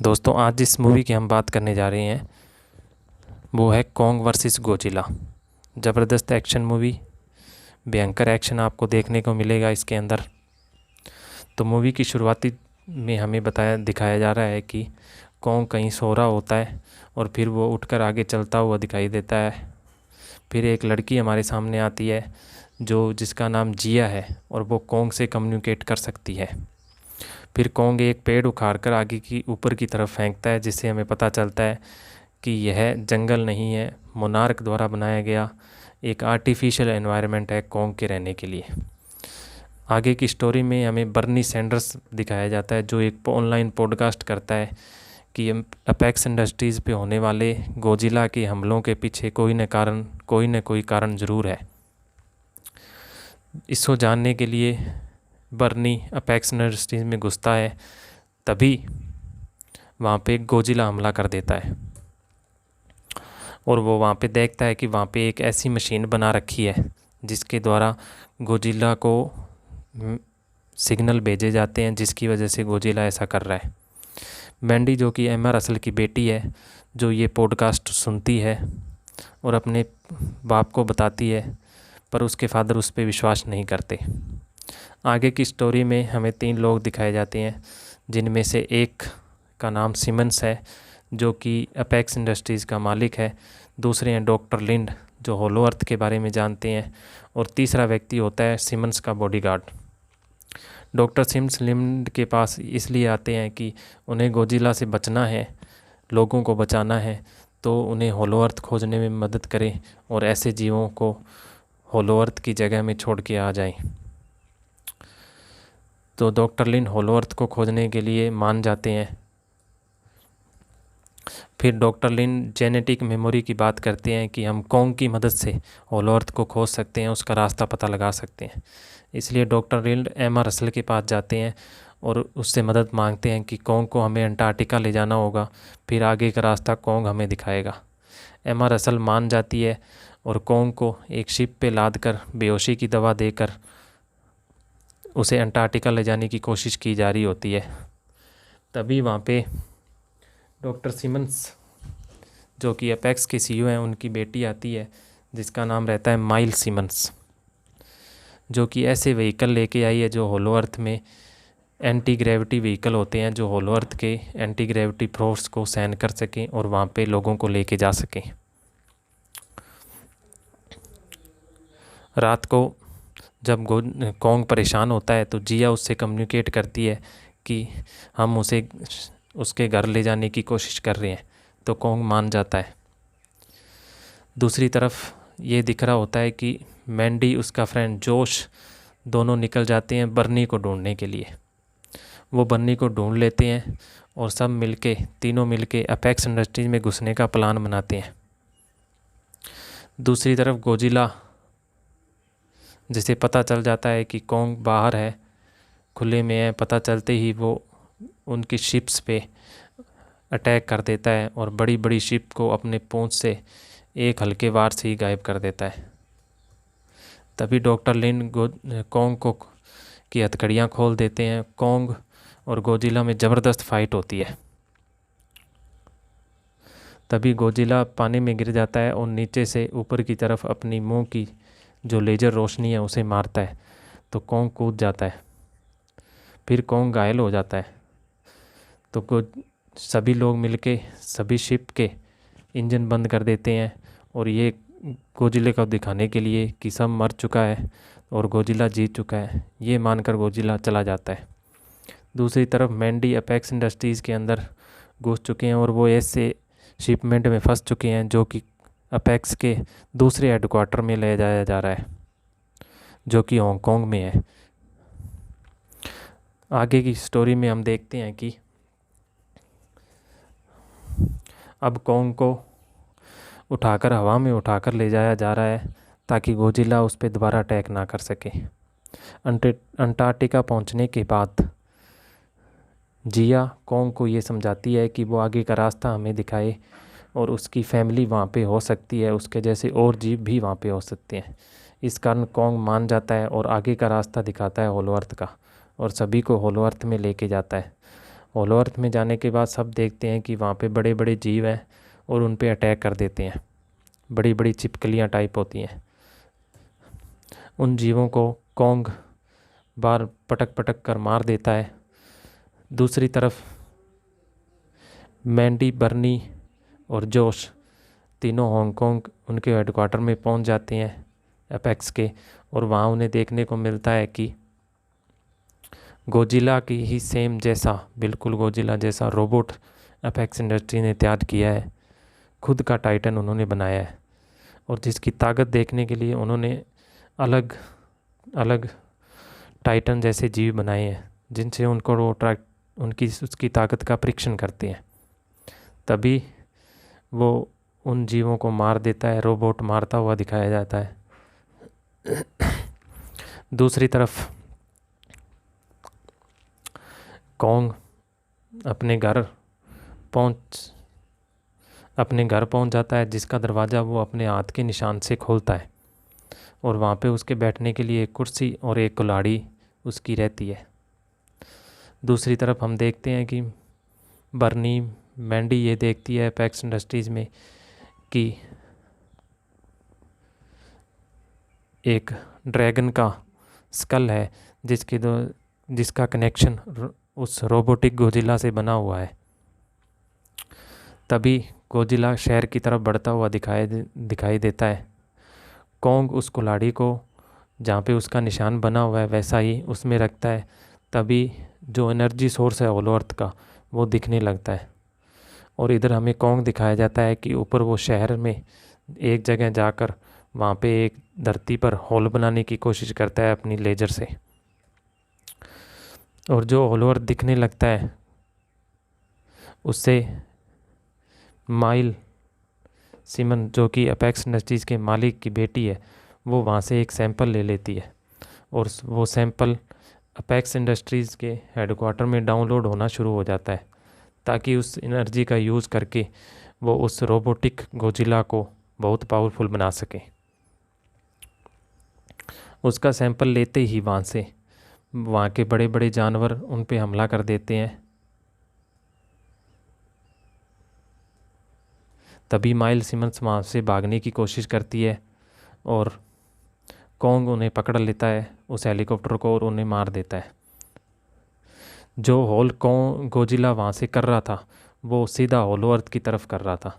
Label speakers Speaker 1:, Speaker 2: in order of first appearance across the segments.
Speaker 1: दोस्तों आज जिस मूवी की हम बात करने जा रहे हैं वो है कॉन्ग वर्सेस गोजिला। ज़बरदस्त एक्शन मूवी, भयंकर एक्शन आपको देखने को मिलेगा इसके अंदर। तो मूवी की शुरुआती में हमें दिखाया जा रहा है कि कॉन्ग कहीं सो रहा होता है और फिर वो उठकर आगे चलता हुआ दिखाई देता है। फिर एक लड़की हमारे सामने आती है जिसका नाम जिया है और वो कॉन्ग से कम्युनिकेट कर सकती है। फिर कॉन्ग एक पेड़ उखाड़ कर आगे की ऊपर की तरफ फेंकता है, जिससे हमें पता चलता है कि यह जंगल नहीं है, मोनार्क द्वारा बनाया गया एक आर्टिफिशियल एनवायरनमेंट है कॉन्ग के रहने के लिए। आगे की स्टोरी में हमें बर्नी सैंडर्स दिखाया जाता है जो एक ऑनलाइन पॉडकास्ट करता है कि अपेक्स इंडस्ट्रीज़ पे होने वाले गोजिला के हमलों के पीछे कोई न कोई कारण ज़रूर है। इसको जानने के लिए बर्नी अपेक्स इंडस्ट्रीज में घुसता है, तभी वहाँ पे गोजिला हमला कर देता है और वो वहाँ पे देखता है कि वहाँ पे एक ऐसी मशीन बना रखी है जिसके द्वारा गोजिला को सिग्नल भेजे जाते हैं, जिसकी वजह से गोजिला ऐसा कर रहा है। मैंडी जो कि एमा रसल की बेटी है, जो ये पॉडकास्ट सुनती है और अपने बाप को बताती है, पर उसके फादर उस पर विश्वास नहीं करते। आगे की स्टोरी में हमें 3 लोग दिखाए जाते हैं, जिनमें से एक का नाम सिमंस है जो कि अपेक्स इंडस्ट्रीज़ का मालिक है, दूसरे हैं डॉक्टर लिंड जो होलो अर्थ के बारे में जानते हैं, और तीसरा व्यक्ति होता है सिमंस का बॉडीगार्ड। डॉक्टर सिमंस लिंड के पास इसलिए आते हैं कि उन्हें गोजिला से बचना है, लोगों को बचाना है, तो उन्हें होलो अर्थ खोजने में मदद करें और ऐसे जीवों को होलो अर्थ की जगह में छोड़ के आ जाएं। तो डॉक्टर लिन होलो अर्थ को खोजने के लिए मान जाते हैं। फिर डॉक्टर लिन जेनेटिक मेमोरी की बात करते हैं कि हम कॉन्ग की मदद से होलो अर्थ को खोज सकते हैं, उसका रास्ता पता लगा सकते हैं। इसलिए डॉक्टर लिन एमा रसल के पास जाते हैं और उससे मदद मांगते हैं कि कॉन्ग को हमें अंटार्कटिका ले जाना होगा, फिर आगे का रास्ता कॉन्ग हमें दिखाएगा। एमा रसल मान जाती है और कॉन्ग को एक शिप पे लाद कर बेहोशी की दवा देकर उसे अंटार्कटिका ले जाने की कोशिश की जा रही होती है। तभी वहाँ पे डॉक्टर सिमंस जो कि अपेक्स के सीईओ हैं, उनकी बेटी आती है जिसका नाम रहता है माइल सिमंस, जो कि ऐसे व्हीकल लेके आई है जो होलो अर्थ में एंटी ग्रेविटी व्हीकल होते हैं, जो होलो अर्थ के एंटी ग्रेविटी फोर्स को सहन कर सकें और वहाँ पे लोगों को लेके जा सकें। रात को जब कॉन्ग परेशान होता है तो जिया उससे कम्युनिकेट करती है कि हम उसे उसके घर ले जाने की कोशिश कर रहे हैं, तो कॉन्ग मान जाता है। दूसरी तरफ ये दिख रहा होता है कि मैंडी उसका फ्रेंड जोश दोनों निकल जाते हैं बर्नी को ढूंढने के लिए। वो बर्नी को ढूंढ लेते हैं और तीनों मिलके अपेक्स इंडस्ट्रीज में घुसने का प्लान बनाते हैं। दूसरी तरफ गोजिला, जिसे पता चल जाता है कि कॉन्ग बाहर है, खुले में है, पता चलते ही वो उनकी शिप्स पे अटैक कर देता है और बड़ी बड़ी शिप को अपने पूंछ से एक हल्के वार से ही गायब कर देता है। तभी डॉक्टर लिन कॉन्ग को की हथकड़ियाँ खोल देते हैं। कॉन्ग और गोजिला में ज़बरदस्त फाइट होती है। तभी गोजिला पानी में गिर जाता है और नीचे से ऊपर की तरफ अपनी मुंह की जो लेज़र रोशनी है उसे मारता है, तो कॉन्ग कूद जाता है। फिर कॉन्ग घायल हो जाता है। तो सभी लोग मिलके सभी शिप के इंजन बंद कर देते हैं और ये गोजिला को दिखाने के लिए कि सब मर चुका है और गोजिला जीत चुका है, ये मानकर गोजिला चला जाता है। दूसरी तरफ मैंडी अपेक्स इंडस्ट्रीज़ के अंदर घुस चुके हैं और वो ऐसे शिपमेंट में फंस चुके हैं जो कि अपेक्स के दूसरे हेडक्वार्टर में ले जाया जा रहा है, जो कि हांगकांग में है। आगे की स्टोरी में हम देखते हैं कि अब कॉन्ग को हवा में उठाकर ले जाया जा रहा है ताकि गोजिला उस पर दोबारा अटैक ना कर सके। अंटार्कटिका पहुंचने के बाद जिया कॉन्ग को ये समझाती है कि वो आगे का रास्ता हमें दिखाए और उसकी फैमिली वहाँ पे हो सकती है, उसके जैसे और जीव भी वहाँ पे हो सकते हैं। इस कारण कॉन्ग मान जाता है और आगे का रास्ता दिखाता है होलो अर्थ का और सभी को होलो अर्थ में लेके जाता है। होलो अर्थ में जाने के बाद सब देखते हैं कि वहाँ पे बड़े बड़े जीव हैं और उन पे अटैक कर देते हैं। बड़ी बड़ी छिपकलियाँ टाइप होती हैं। उन जीवों को कॉन्ग बार पटक पटक कर मार देता है। दूसरी तरफ मैंडी, बर्नी और जोश तीनों हांगकांग उनके हेडक्वार्टर में पहुंच जाते हैं एपेक्स के, और वहाँ उन्हें देखने को मिलता है कि गोजिला की ही सेम जैसा, बिल्कुल गोजिला जैसा रोबोट एपेक्स इंडस्ट्री ने तैयार किया है। खुद का टाइटन उन्होंने बनाया है, और जिसकी ताकत देखने के लिए उन्होंने अलग अलग टाइटन जैसे जीव बनाए हैं, जिनसे उनको उसकी ताकत का परीक्षण करते हैं। तभी वो उन जीवों को मार देता है, रोबोट मारता हुआ दिखाया जाता है। दूसरी तरफ कॉन्ग अपने घर पहुंच जाता है, जिसका दरवाज़ा वो अपने हाथ के निशान से खोलता है, और वहाँ पे उसके बैठने के लिए एक कुर्सी और एक कुल्हाड़ी उसकी रहती है। दूसरी तरफ हम देखते हैं कि बर्नी मैंडी ये देखती है एपेक्स इंडस्ट्रीज़ में कि एक ड्रैगन का स्कल है, जिसका कनेक्शन उस रोबोटिक गोजिला से बना हुआ है। तभी गोजिला शहर की तरफ बढ़ता हुआ दिखाई देता है। कॉन्ग उस कुल्हाड़ी को जहाँ पे उसका निशान बना हुआ है वैसा ही उसमें रखता है। तभी जो एनर्जी सोर्स है होलो अर्थ का, वो दिखने लगता है, और इधर हमें कॉन्ग दिखाया जाता है कि ऊपर वो शहर में एक जगह जाकर वहाँ पे एक धरती पर होल बनाने की कोशिश करता है अपनी लेजर से। और जो होलो अर्थ दिखने लगता है उससे माइल सिमन, जो कि एपेक्स इंडस्ट्रीज़ के मालिक की बेटी है, वो वहाँ से एक सैंपल ले लेती है, और वो सैंपल एपेक्स इंडस्ट्रीज़ के हेडक्वार्टर में डाउनलोड होना शुरू हो जाता है, ताकि उस एनर्जी का यूज़ करके वो उस रोबोटिक गोजिला को बहुत पावरफुल बना सके। उसका सैंपल लेते ही वहाँ के बड़े बड़े जानवर उन पे हमला कर देते हैं। तभी माइल सिमन्स वहाँ से भागने की कोशिश करती है, और कॉन्ग उन्हें पकड़ लेता है उस हेलीकॉप्टर को, और उन्हें मार देता है। जो होल गोजिला वहाँ से कर रहा था वो सीधा होलो अर्थ की तरफ कर रहा था,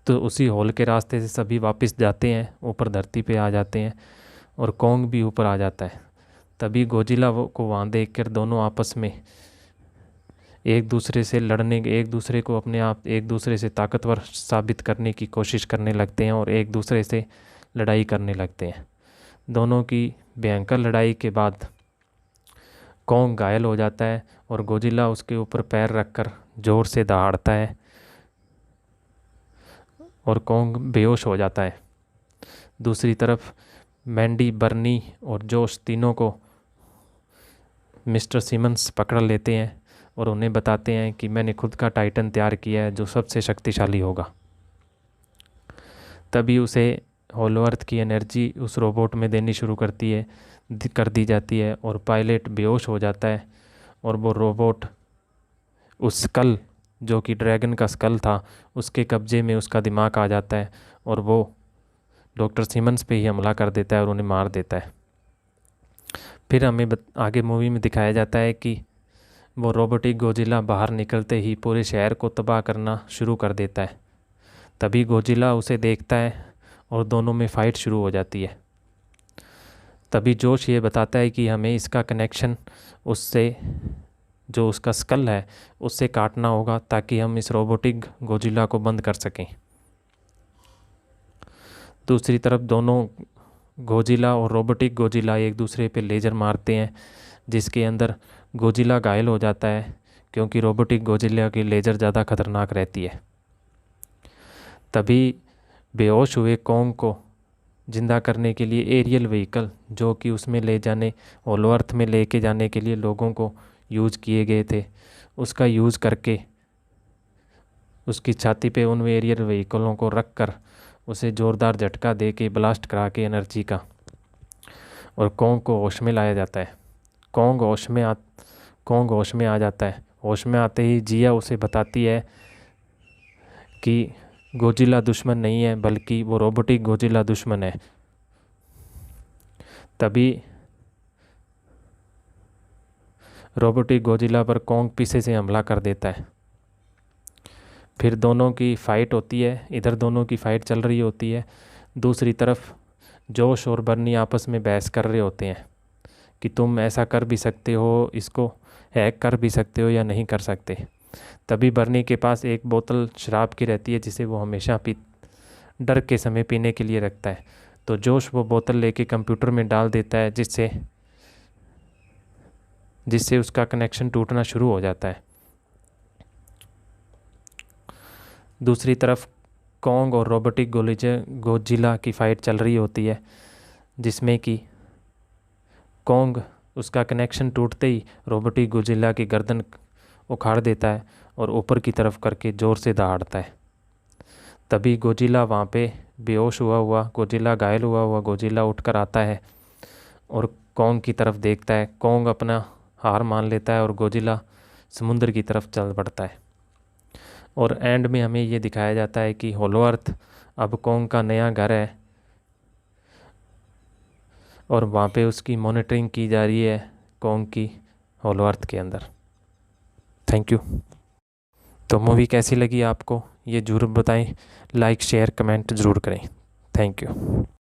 Speaker 1: तो उसी होल के रास्ते से सभी वापस जाते हैं, ऊपर धरती पे आ जाते हैं, और कॉन्ग भी ऊपर आ जाता है। तभी गोजिला को वहाँ देखकर दोनों आपस में एक दूसरे से ताकतवर साबित करने की कोशिश करने लगते हैं, और एक दूसरे से लड़ाई करने लगते हैं। दोनों की भयंकर लड़ाई के बाद कॉन्ग घायल हो जाता है, और गोजिला उसके ऊपर पैर रखकर जोर से दहाड़ता है, और कॉन्ग बेहोश हो जाता है। दूसरी तरफ मैंडी, बर्नी और जोश तीनों को मिस्टर सिमन्स पकड़ लेते हैं, और उन्हें बताते हैं कि मैंने खुद का टाइटन तैयार किया है जो सबसे शक्तिशाली होगा। तभी उसे होलो अर्थ की एनर्जी उस रोबोट में देनी शुरू कर दी जाती है, और पायलट बेहोश हो जाता है, और वो रोबोट उस स्कल, जो कि ड्रैगन का स्कल था, उसके कब्जे में उसका दिमाग आ जाता है, और वो डॉक्टर सिमन्स पे ही हमला कर देता है और उन्हें मार देता है। फिर हमें आगे मूवी में दिखाया जाता है कि वो रोबोटिक गोजिला बाहर निकलते ही पूरे शहर को तबाह करना शुरू कर देता है। तभी गोजिला उसे देखता है, और दोनों में फ़ाइट शुरू हो जाती है। तभी जोश ये बताता है कि हमें इसका कनेक्शन उससे, जो उसका स्कल है, उससे काटना होगा, ताकि हम इस रोबोटिक गोजिला को बंद कर सकें। दूसरी तरफ दोनों गोजिला और रोबोटिक गोजिला एक दूसरे पे लेज़र मारते हैं, जिसके अंदर गोजिला घायल हो जाता है, क्योंकि रोबोटिक गोजिला की लेज़र ज़्यादा खतरनाक रहती है। तभी बेहोश हुए कॉन्ग को जिंदा करने के लिए एरियल व्हीकल, जो कि उसमें होलो अर्थ में लेके जाने के लिए लोगों को यूज़ किए गए थे, उसका यूज़ करके उसकी छाती पे उन एरियल व्हीकलों को रख कर उसे ज़ोरदार झटका दे के ब्लास्ट करा के एनर्जी का, और कॉन्ग को होश में लाया जाता है। कॉन्ग होश में आ जाता है। होश में आते ही जिया उसे बताती है कि गोजिला दुश्मन नहीं है, बल्कि वो रोबोटिक गोजिला दुश्मन है। तभी रोबोटिक गोजिला पर कॉन्ग पीछे से हमला कर देता है। फिर दोनों की फ़ाइट होती है। इधर दोनों की फ़ाइट चल रही होती है, दूसरी तरफ जोश और बर्नी आपस में बहस कर रहे होते हैं कि तुम ऐसा कर भी सकते हो, इसको हैक कर भी सकते हो या नहीं कर सकते। तभी बर्नी के पास एक बोतल शराब की रहती है जिसे वो हमेशा डर के समय पीने के लिए रखता है। तो जोश वो बोतल लेके कंप्यूटर में डाल देता है, जिससे उसका कनेक्शन टूटना शुरू हो जाता है। दूसरी तरफ कॉन्ग और रोबोटिक गोजिला की फ़ाइट चल रही होती है, जिसमें कि कॉन्ग उसका कनेक्शन टूटते ही रोबोटिक गोजिला की गर्दन उखाड़ देता है और ऊपर की तरफ करके ज़ोर से दहाड़ता है। तभी गोजिला वहाँ पे बेहोश हुआ गोजिला, घायल हुआ गोजिला उठकर आता है और कॉन्ग की तरफ देखता है। कॉन्ग अपना हार मान लेता है और गोजिला समुद्र की तरफ चल पड़ता है। और एंड में हमें ये दिखाया जाता है कि होलो अर्थ अब कॉन्ग का नया घर है और वहाँ पे उसकी मॉनिटरिंग की जा रही है कॉन्ग की होलो अर्थ के अंदर। Thank you. तो मूवी कैसी लगी आपको ये ज़रूर बताएं, लाइक शेयर कमेंट ज़रूर करें। Thank you.